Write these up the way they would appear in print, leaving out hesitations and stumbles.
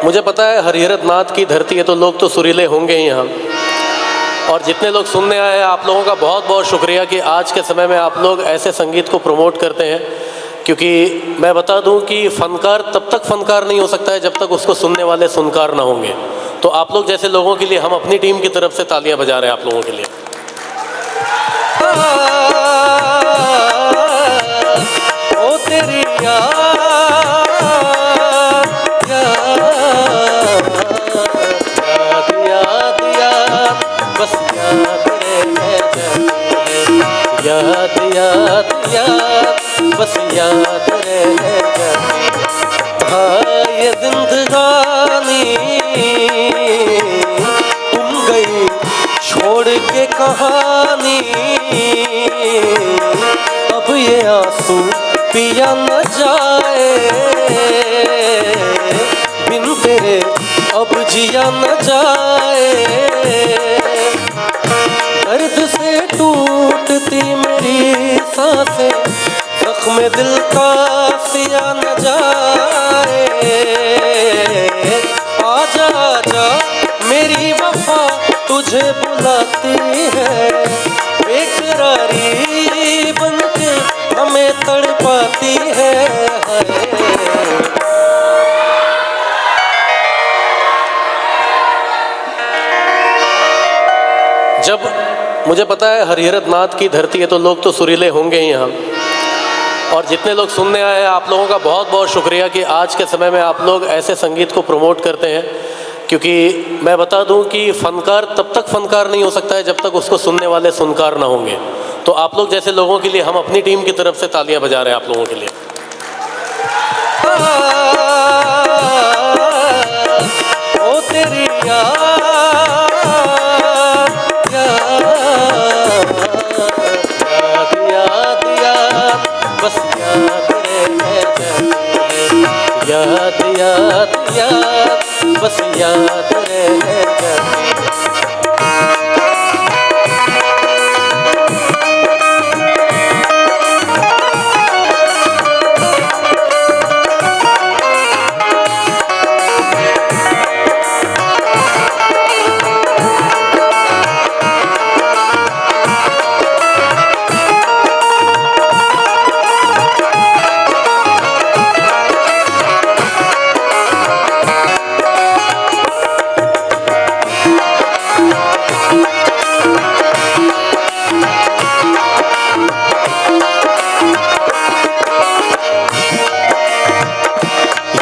मुझे पता है हरिहरत नाथ की धरती है तो लोग तो सुरीले होंगे ही यहाँ, और जितने लोग सुनने आए हैं आप लोगों का बहुत बहुत शुक्रिया कि आज के समय में आप लोग ऐसे संगीत को प्रमोट करते हैं। क्योंकि मैं बता दूं कि फ़नकार तब तक फ़नकार नहीं हो सकता है जब तक उसको सुनने वाले सुनकार ना होंगे। तो आप लोग जैसे लोगों के लिए हम अपनी टीम की तरफ से तालियां बजा रहे हैं आप लोगों के लिए। ओ तेरी बस याद बस याद रह जाती। हाँ ये जिंदगानी तुम गई छोड़ के कहानी, अब ये आंसू पिया न जाए, बिन तेरे अब जिया न जाए। दर्द से टूटती मेरी सांसें, जख्म दिल का सिया न जाए। आजा आजा मेरी वफा तुझे बुलाती है, बेकरारी बनके हमें तड़पाती है। जब मुझे पता है हरिहरत नाथ की धरती है तो लोग तो सुरीले होंगे ही यहाँ, और जितने लोग सुनने आए हैं आप लोगों का बहुत बहुत शुक्रिया कि आज के समय में आप लोग ऐसे संगीत को प्रमोट करते हैं। क्योंकि मैं बता दूं कि फ़नकार तब तक फ़नकार नहीं हो सकता है जब तक उसको सुनने वाले सुनकार ना होंगे। तो आप लोग जैसे लोगों के लिए हम अपनी टीम की तरफ से तालियां बजा रहे हैं आप लोगों के लिए। ओ तेरी बस याद याद याद बस याद रह जाती।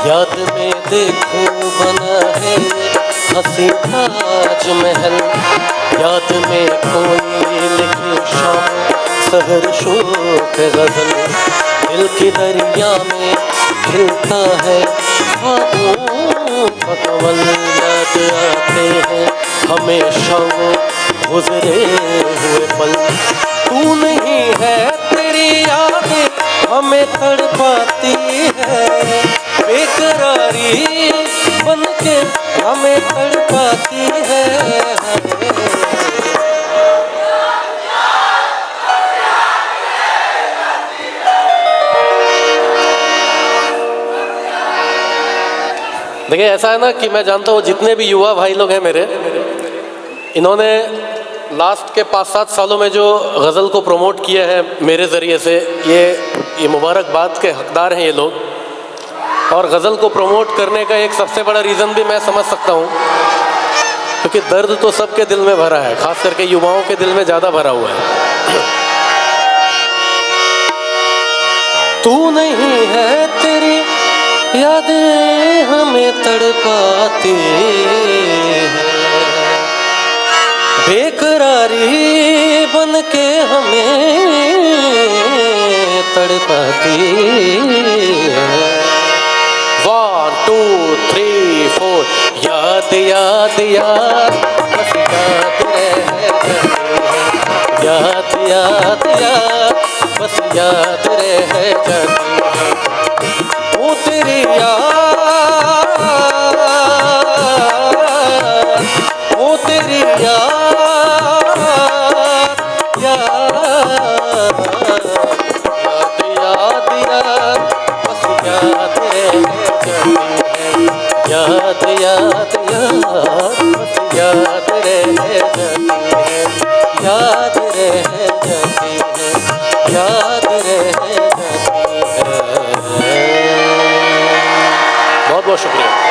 याद में देखो बना है हंसी ताजमहल, याद में कोई लिखे शाम सहर शोक गजल, दिल की दरिया में खिलता है ख्वाबों का कमल। याद आते हैं हमेशा वो गुजरे हुए पल, तू नहीं है तेरी यादें हमें तड़पाती है, बेकरारी बनके हमें तड़पाती है। देखिए ऐसा है ना कि मैं जानता हूँ जितने भी युवा भाई लोग हैं मेरे, इन्होंने लास्ट के 5-7 सालों में जो गज़ल को प्रमोट किया है मेरे ज़रिए से, ये मुबारकबाद के हकदार हैं ये लोग। और गज़ल को प्रमोट करने का एक सबसे बड़ा रीज़न भी मैं समझ सकता हूँ, क्योंकि दर्द तो सबके दिल में भरा है, ख़ास करके युवाओं के दिल में ज़्यादा भरा हुआ है। तू नहीं है तेरी यादें हमें तड़पाती है, बेकरारी बनके हमें तड़पाती है। 1 2 3 4 याद याद याद बस याद रह जाती है, याद याद याद बस याद रह जाती है। ओ तेरी याद, ओ तेरी याद, याद याद याद याद बस याद रह जाती है, याद याद याद बस याद रह जाती है, याद रह जाती है, याद रह जाती है। बहुत बहुत शुक्रिया।